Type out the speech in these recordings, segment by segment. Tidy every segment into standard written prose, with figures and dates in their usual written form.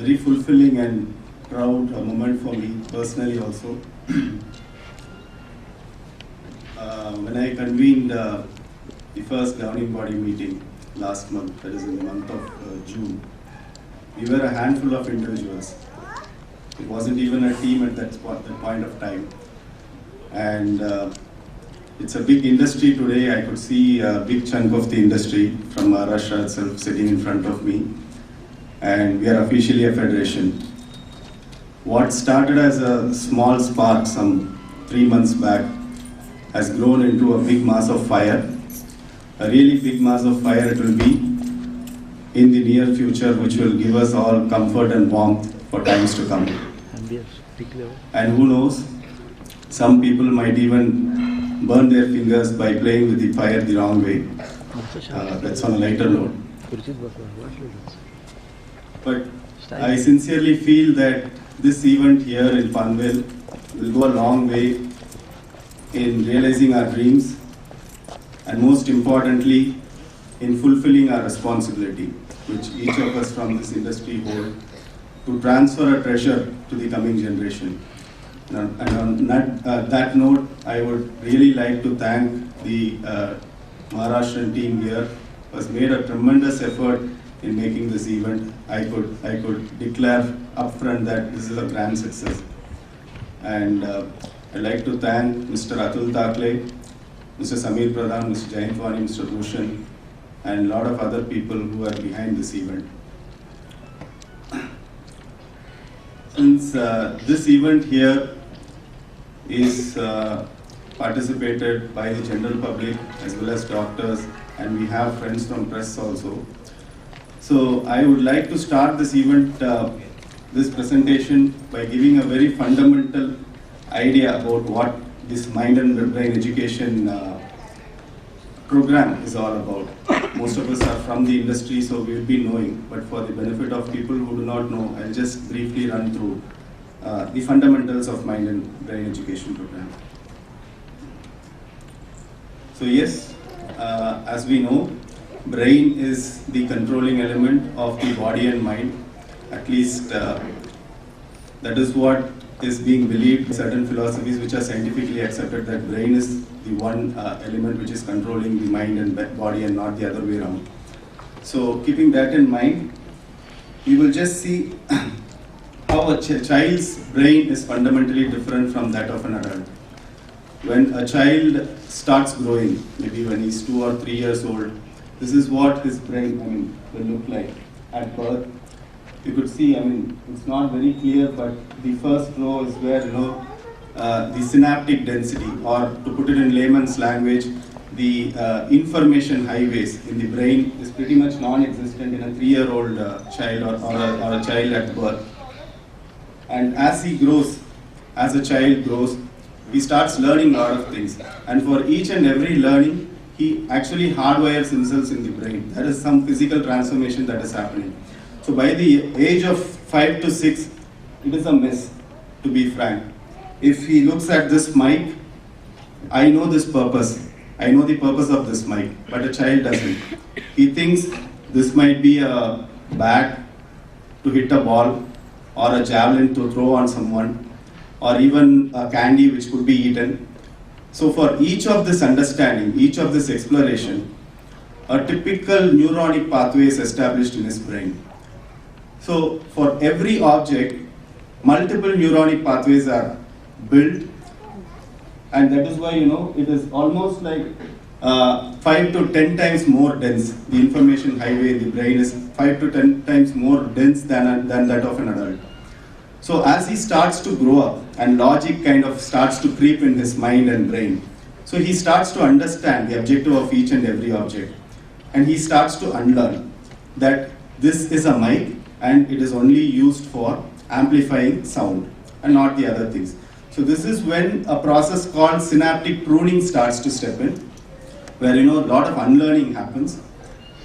very fulfilling and proud moment for me personally also. When I convened the first governing body meeting last month, that is in the month of June, we were a handful of individuals. It wasn't even a team at that point of time. And it's a big industry today. I could see a big chunk of the industry from Maharashtra itself sitting in front of me. And we are officially a federation. What started as a small spark some 3 months back has grown into a big mass of fire. A really big mass of fire it will be in the near future, which will give us all comfort and warmth for times to come. And who knows, some people might even burn their fingers by playing with the fire the wrong way. That's on a lighter note. But I sincerely feel that this event here in Panvel will go a long way in realizing our dreams and most importantly in fulfilling our responsibility, which each of us from this industry hold, to transfer a treasure to the coming generation. And on that note, I would really like to thank the Maharashtrian team here, who has made a tremendous effort in making this event. I could declare upfront that this is a grand success. And I'd like to thank Mr. Atul Thakle, Mr. Samir Pradhan, Mr. Jayant Wani, Mr. Bhushan, and a lot of other people who are behind this event. Since this event here is participated by the general public as well as doctors, and we have friends from press also. So I would like to start this event, this presentation, by giving a very fundamental idea about what this mind and brain education program is all about. Most of us are from the industry, so we will be knowing, but for the benefit of people who do not know, I'll just briefly run through the fundamentals of mind and brain education program. So yes, as we know, brain is the controlling element of the body and mind. At least that is what is being believed in certain philosophies which are scientifically accepted, that brain is the one element which is controlling the mind and body and not the other way around. So keeping that in mind, we will just see how a child's brain is fundamentally different from that of an adult. When a child starts growing, maybe when he's 2 or 3 years old, this is what his brain will look like at birth. You could see, it's not very clear, but the first row is where, the synaptic density, or to put it in layman's language, the information highways in the brain is pretty much non-existent in a 3-year-old child or a child at birth. And as he grows, as a child grows, he starts learning a lot of things. And for each and every learning, he actually hardwires himself in the brain. That is some physical transformation that is happening. So by the age of 5 to 6, it is a mess, to be frank. If he looks at this mic, I know this purpose. I know the purpose of this mic, but a child doesn't. He thinks this might be a bat to hit a ball, or a javelin to throw on someone, or even a candy which could be eaten. So for each of this understanding, each of this exploration, a typical neuronic pathway is established in his brain. So for every object, multiple neuronic pathways are built, and that is why it is almost like 5 to 10 times more dense. The information highway in the brain is 5 to 10 times more dense than that of an adult. So as he starts to grow up and logic kind of starts to creep in his mind and brain, so he starts to understand the objective of each and every object, and he starts to unlearn that this is a mic and it is only used for amplifying sound and not the other things. So this is when a process called synaptic pruning starts to step in, where a lot of unlearning happens,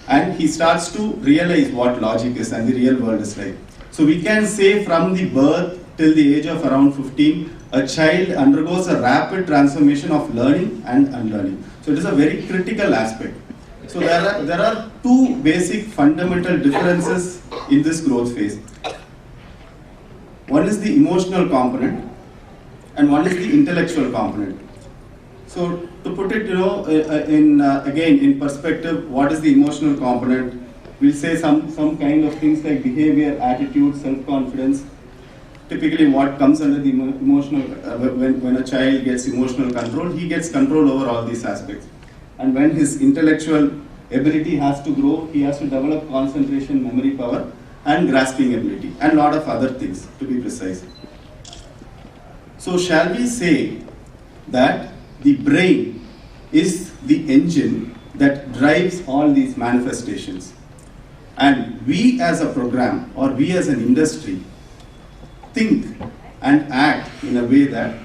and he starts to realize what logic is and the real world is like. So we can say from the birth till the age of around 15, a child undergoes a rapid transformation of learning and unlearning. So it is a very critical aspect. So there are two basic fundamental differences in this growth phase. One is the emotional component, and one is the intellectual component. So to put it, again in perspective, what is the emotional component? We'll say some kind of things like behavior, attitude, self-confidence. Typically, what comes under the emotional, when a child gets emotional control, he gets control over all these aspects. And when his intellectual ability has to grow, he has to develop concentration, memory power, and grasping ability, and a lot of other things, to be precise. So shall we say that the brain is the engine that drives all these manifestations? And we as a program, or we as an industry, think and act in a way that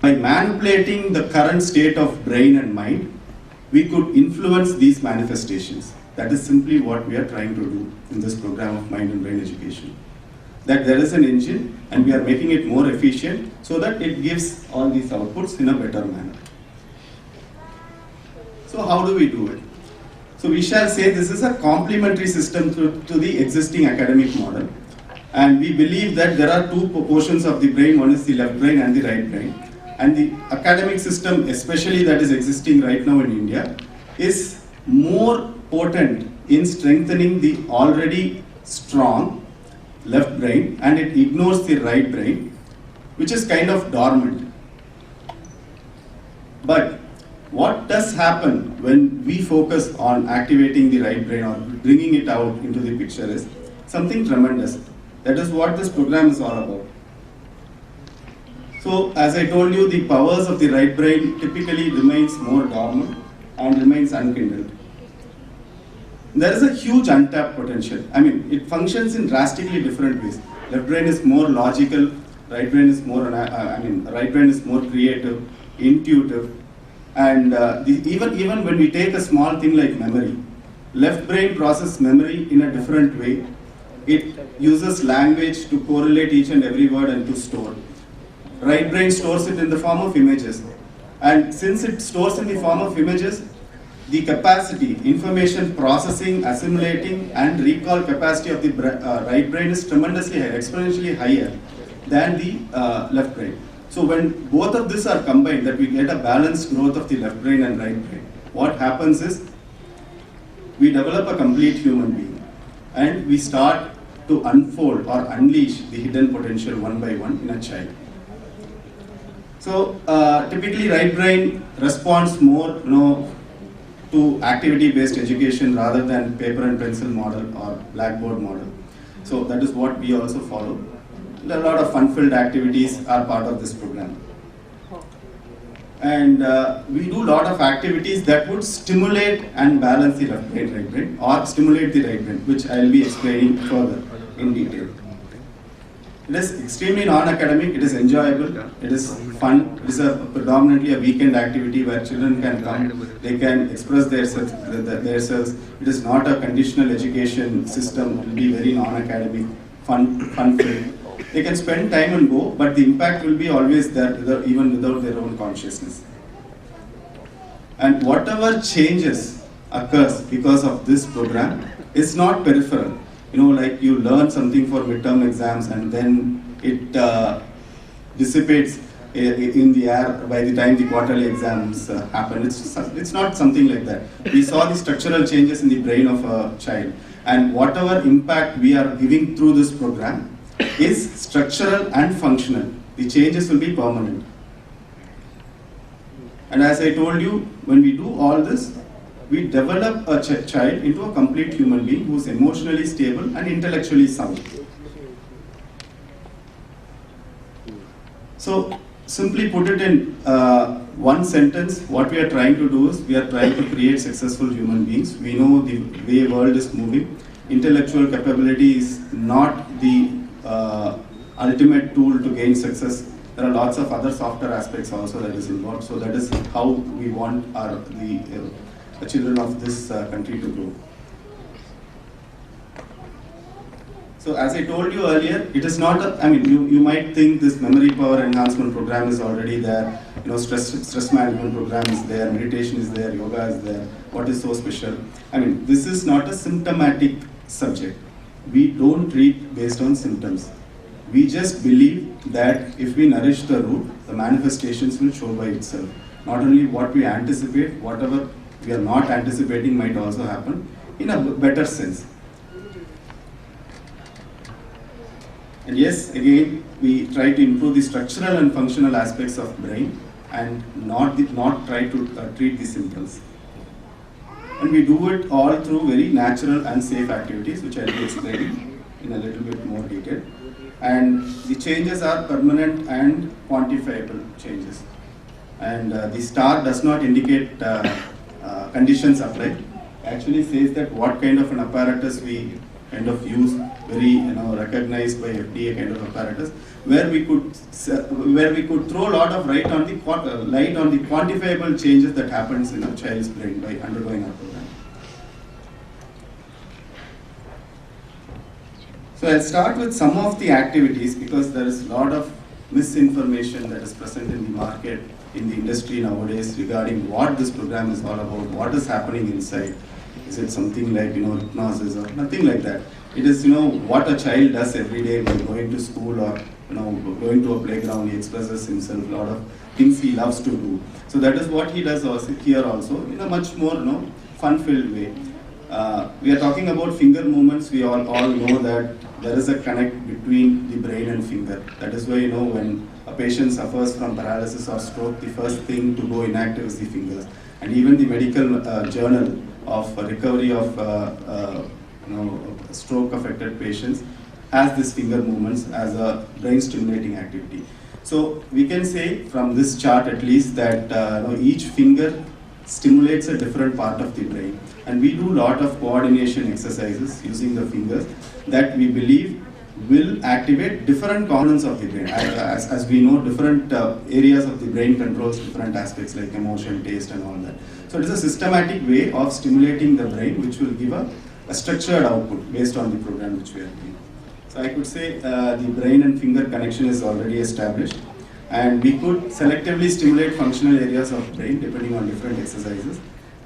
by manipulating the current state of brain and mind, we could influence these manifestations. That is simply what we are trying to do in this program of mind and brain education. That there is an engine and we are making it more efficient so that it gives all these outputs in a better manner. So how do we do it? So we shall say this is a complementary system to the existing academic model. And we believe that there are two portions of the brain, one is the left brain and the right brain. And the academic system, especially that is existing right now in India, is more potent in strengthening the already strong left brain, and it ignores the right brain, which is kind of dormant. But what does happen when we focus on activating the right brain or bringing it out into the picture is something tremendous. That is what this program is all about. So, as I told you, the powers of the right brain typically remains more dormant and remains unkindled. There is a huge untapped potential. I mean, it functions in drastically different ways. Left brain is more logical, right brain is more, right brain is more creative, intuitive, and even when we take a small thing like memory, left brain processes memory in a different way. It uses language to correlate each and every word and to store. Right brain stores it in the form of images. And since it stores in the form of images, the capacity, information processing, assimilating, and recall capacity of the right brain is tremendously higher, exponentially higher than the left brain. So when both of these are combined, that we get a balanced growth of the left brain and right brain, what happens is we develop a complete human being, and we start to unfold or unleash the hidden potential one by one in a child. So typically right brain responds more to activity-based education rather than paper and pencil model or blackboard model. So that is what we also follow. A lot of fun-filled activities are part of this program. And we do a lot of activities that would stimulate and balance the left brain, right brain, or stimulate the right brain, which I will be explaining further in detail. It is extremely non-academic, it is enjoyable, it is fun, it is predominantly a weekend activity where children can come, they can express themselves. It is not a conditional education system, it will be very non-academic, fun-filled. They can spend time and go, but the impact will be always there, even without their own consciousness. And whatever changes occurs because of this program is not peripheral. Like you learn something for midterm exams and then it dissipates in the air by the time the quarterly exams happen. It's not something like that. We saw the structural changes in the brain of a child, and whatever impact we are giving through this program is structural and functional. The changes will be permanent. And as I told you, when we do all this, we develop a child into a complete human being who is emotionally stable and intellectually sound. So, simply put it in one sentence, what we are trying to do is, we are trying to create successful human beings. We know the way the world is moving. Intellectual capability is not the ultimate tool to gain success. There are lots of other softer aspects also that is involved. So that is how we want the children of this country to grow. So as I told you earlier, it is not you might think this memory power enhancement program is already there, stress management program is there, meditation is there, yoga is there. What is so special? This is not a symptomatic subject. We don't treat based on symptoms. We just believe that if we nourish the root, the manifestations will show by itself. Not only what we anticipate, whatever we are not anticipating might also happen in a better sense. And yes, again, we try to improve the structural and functional aspects of brain and not try to treat the symptoms. And we do it all through very natural and safe activities, which I'll be explaining in a little bit more detail. And the changes are permanent and quantifiable changes. And the star does not indicate conditions applied. Actually says that what kind of an apparatus we kind of use, very recognized by FDA kind of apparatus, where we could throw a lot of light on the quantifiable changes that happens in a child's brain by undergoing our program. So I'll start with some of the activities because there is a lot of misinformation that is present in the market, in the industry nowadays regarding what this program is all about, what is happening inside. Is it something like hypnosis or nothing like that? It is what a child does every day when going to school or going to a playground. He expresses himself, a lot of things he loves to do. So that is what he does also here also in a much more fun-filled way. We are talking about finger movements. We all know that there is a connect between the brain and finger. That is why when a patient suffers from paralysis or stroke, the first thing to go inactive is the fingers. And even the medical journal of recovery of stroke affected patients has this finger movements as a brain stimulating activity. So we can say from this chart at least that each finger stimulates a different part of the brain, and we do a lot of coordination exercises using the fingers that we believe will activate different components of the brain. As we know, different areas of the brain controls different aspects like emotion, taste and all that. So it is a systematic way of stimulating the brain which will give a structured output based on the program which we are doing. So I could say the brain and finger connection is already established, and we could selectively stimulate functional areas of brain depending on different exercises.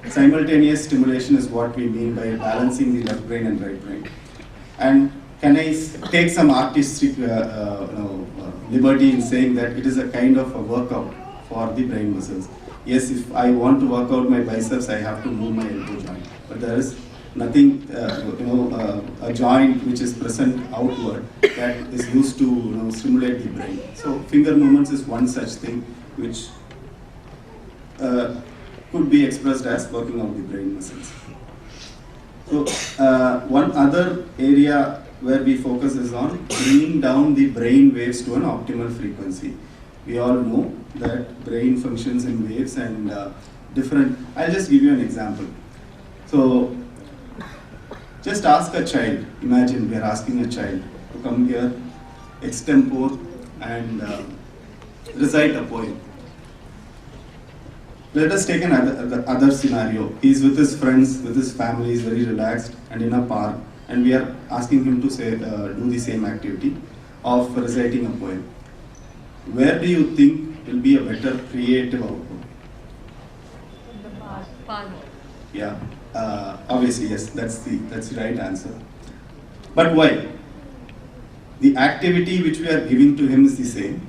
Simultaneous stimulation is what we mean by balancing the left brain and right brain. And can I take some artistic liberty in saying that it is a kind of a workout for the brain muscles? Yes, if I want to work out my biceps, I have to move my elbow joint. But there is nothing, a joint which is present outward that is used to stimulate the brain. So finger movements is one such thing which could be expressed as working out the brain muscles. So one other area where we focus is on bringing down the brain waves to an optimal frequency. We all know that brain functions in waves and different. I'll just give you an example. So just ask a child, imagine we are asking a child to come here, extempore and recite a poem. Let us take another scenario. He is with his friends, with his family, he is very relaxed and in a park, and we are asking him to do the same activity of reciting a poem. Where do you think will be a better creative output? In the park. Yeah, obviously yes, that's the right answer. But why? The activity which we are giving to him is the same,